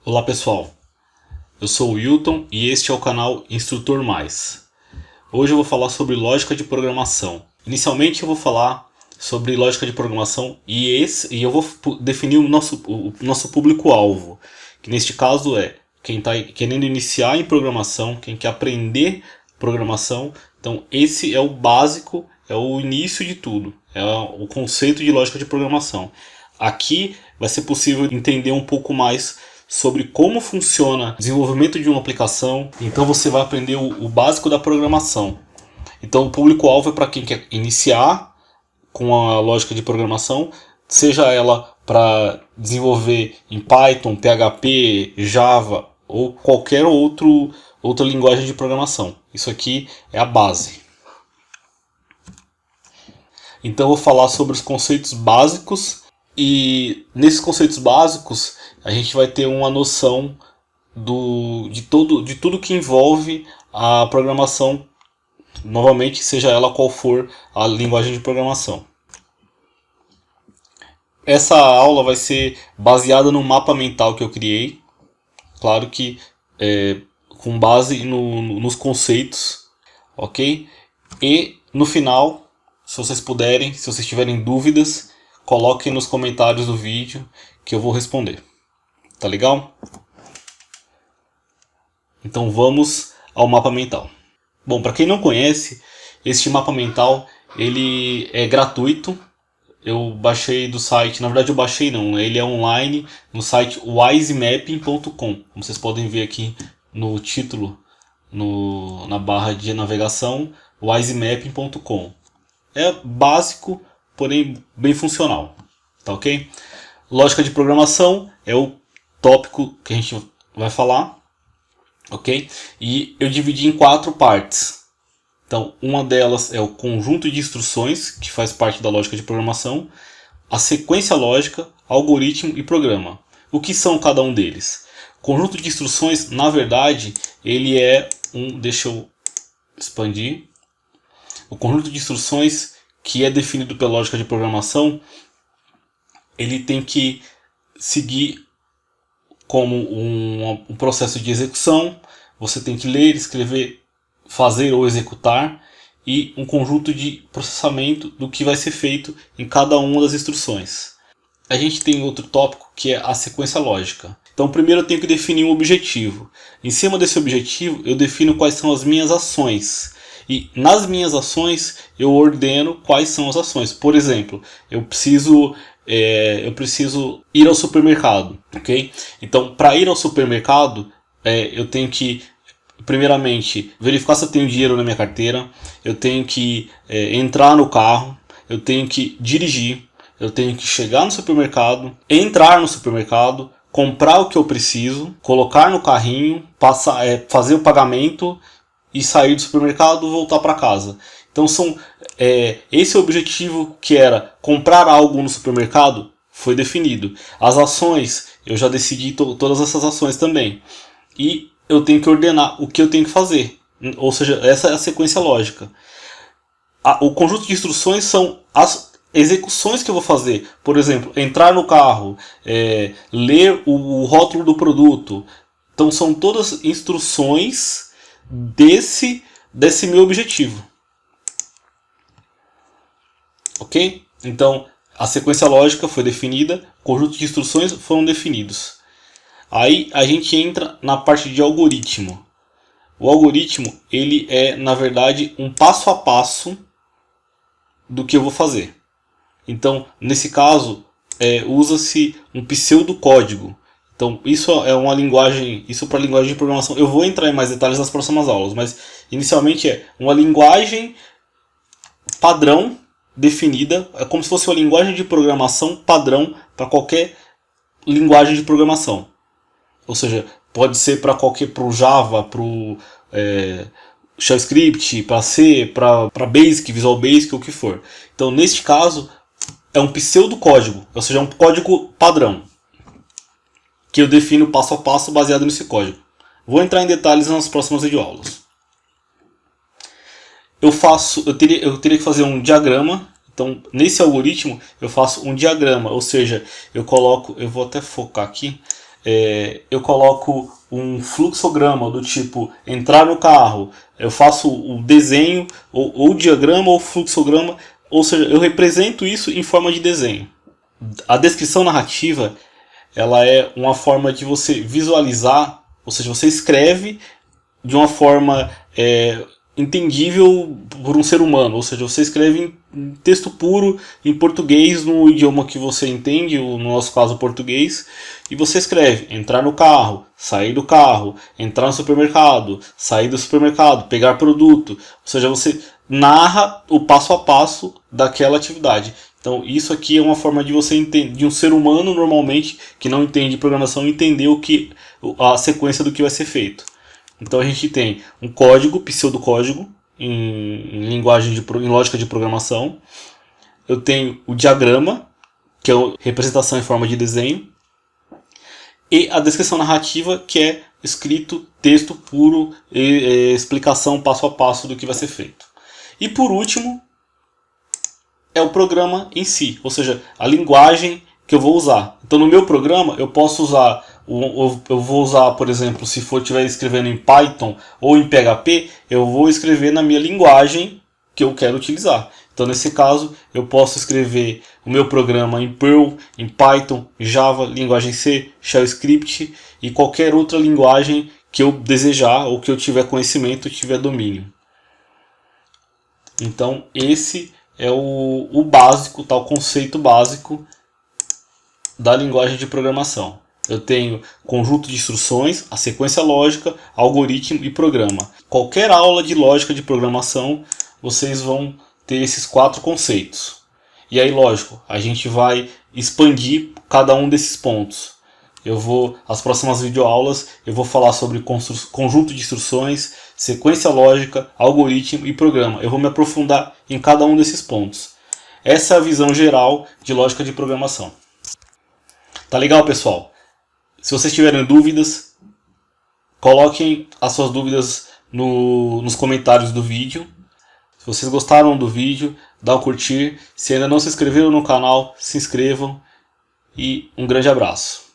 Olá pessoal, eu sou o Wilton e este é o canal Instrutor Mais. Hoje eu vou falar sobre lógica de programação. Inicialmente eu vou falar sobre lógica de programação e eu vou definir o nosso público-alvo, que neste caso é quem está querendo iniciar em programação, quem quer aprender programação. Então esse é o básico, é o início de tudo, é o conceito de lógica de programação. Aqui vai ser possível entender um pouco mais sobre como funciona o desenvolvimento de uma aplicação. Então você vai aprender o básico da programação. Então o público-alvo é para quem quer iniciar com a lógica de programação, seja ela para desenvolver em Python, PHP, Java ou qualquer outra linguagem de programação. Isso aqui é a base. Então eu vou falar sobre os conceitos básicos. E nesses conceitos básicos a gente vai ter uma noção de tudo que envolve a programação, novamente, seja ela qual for a linguagem de programação. Essa aula vai ser baseada no mapa mental que eu criei, claro que com base nos conceitos, ok? E no final, se vocês puderem, se vocês tiverem dúvidas, coloquem nos comentários do vídeo que eu vou responder. Tá legal? Então vamos ao mapa mental. Bom, para quem não conhece, este mapa mental ele é gratuito. Eu baixei do site, na verdade eu baixei não, ele é online no site wisemapping.com. Como vocês podem ver aqui no título, na barra de navegação, wisemapping.com. É básico, porém bem funcional, tá ok? Lógica de programação é o tópico que a gente vai falar, ok? E eu dividi em 4 partes. Então, uma delas é o conjunto de instruções, que faz parte da lógica de programação, a sequência lógica, algoritmo e programa. O que são cada um deles? O conjunto de instruções, na verdade, ele é deixa eu expandir. O conjunto de instruções que é definido pela lógica de programação, ele tem que seguir como um processo de execução. Você tem que ler, escrever, fazer ou executar, e um conjunto de processamento do que vai ser feito em cada uma das instruções. A gente tem outro tópico que é a sequência lógica. Então primeiro eu tenho que definir um objetivo. Em cima desse objetivo eu defino quais são as minhas ações. E nas minhas ações eu ordeno quais são as ações. Por exemplo, eu preciso ir ao supermercado, ok? Então, para ir ao supermercado, eu tenho que, primeiramente, verificar se eu tenho dinheiro na minha carteira. Eu tenho que entrar no carro. Eu tenho que dirigir. Eu tenho que chegar no supermercado, entrar no supermercado, comprar o que eu preciso, colocar no carrinho, fazer o pagamento e sair do supermercado, voltar para casa. Então esse é o objetivo, que era comprar algo no supermercado, foi definido. As ações, eu já decidi todas essas ações também. E eu tenho que ordenar o que eu tenho que fazer. Ou seja, essa é a sequência lógica. O conjunto de instruções são as execuções que eu vou fazer. Por exemplo, entrar no carro, ler o rótulo do produto. Então são todas instruções desse meu objetivo, ok? Então a sequência lógica foi definida, conjunto de instruções foram definidos. Aí a gente entra na parte de algoritmo. O algoritmo, ele é na verdade um passo a passo do que eu vou fazer. Então nesse caso usa-se um pseudocódigo. Então isso é uma linguagem, isso para linguagem de programação. Eu vou entrar em mais detalhes nas próximas aulas, mas inicialmente é uma linguagem padrão definida, é como se fosse uma linguagem de programação padrão para qualquer linguagem de programação. Ou seja, pode ser para o Java, para o Shell Script, para C, para Basic, Visual Basic, o que for. Então neste caso é um pseudocódigo, ou seja, é um código padrão, que eu defino passo a passo baseado nesse código. Vou entrar em detalhes nas próximas videoaulas. Eu teria que fazer um diagrama. Então, nesse algoritmo, eu faço um diagrama, ou seja, eu vou até focar aqui, eu coloco um fluxograma do tipo entrar no carro, eu faço o desenho, ou diagrama ou fluxograma, ou seja, eu represento isso em forma de desenho. A descrição narrativa, ela é uma forma de você visualizar, ou seja, você escreve de uma forma entendível por um ser humano, ou seja, você escreve em texto puro, em português, no idioma que você entende, no nosso caso português, e você escreve entrar no carro, sair do carro, entrar no supermercado, sair do supermercado, pegar produto, ou seja, você narra o passo a passo daquela atividade. Então isso aqui é uma forma de você entender, de um ser humano normalmente que não entende programação, entender a sequência do que vai ser feito. Então a gente tem um código, pseudocódigo, em lógica de programação. Eu tenho o diagrama, que é a representação em forma de desenho. E a descrição narrativa, que é escrito, texto puro, explicação passo a passo do que vai ser feito. E por último, é o programa em si, ou seja, a linguagem que eu vou usar. Então no meu programa eu posso usar, eu vou usar, por exemplo, se estiver escrevendo em Python ou em PHP, eu vou escrever na minha linguagem que eu quero utilizar. Então nesse caso eu posso escrever o meu programa em Perl, em Python, Java, linguagem C, Shell Script e qualquer outra linguagem que eu desejar ou que eu tiver conhecimento, tiver domínio. Então esse é o básico, o conceito básico da linguagem de programação. Eu tenho conjunto de instruções, a sequência lógica, algoritmo e programa. Qualquer aula de lógica de programação, vocês vão ter esses 4 conceitos. E aí, lógico, a gente vai expandir cada um desses pontos. As próximas videoaulas, eu vou falar sobre conjunto de instruções, sequência lógica, algoritmo e programa. Eu vou me aprofundar em cada um desses pontos. Essa é a visão geral de lógica de programação. Tá legal, pessoal? Se vocês tiverem dúvidas, coloquem as suas dúvidas nos comentários do vídeo. Se vocês gostaram do vídeo, dá um curtir. Se ainda não se inscreveram no canal, se inscrevam. E um grande abraço.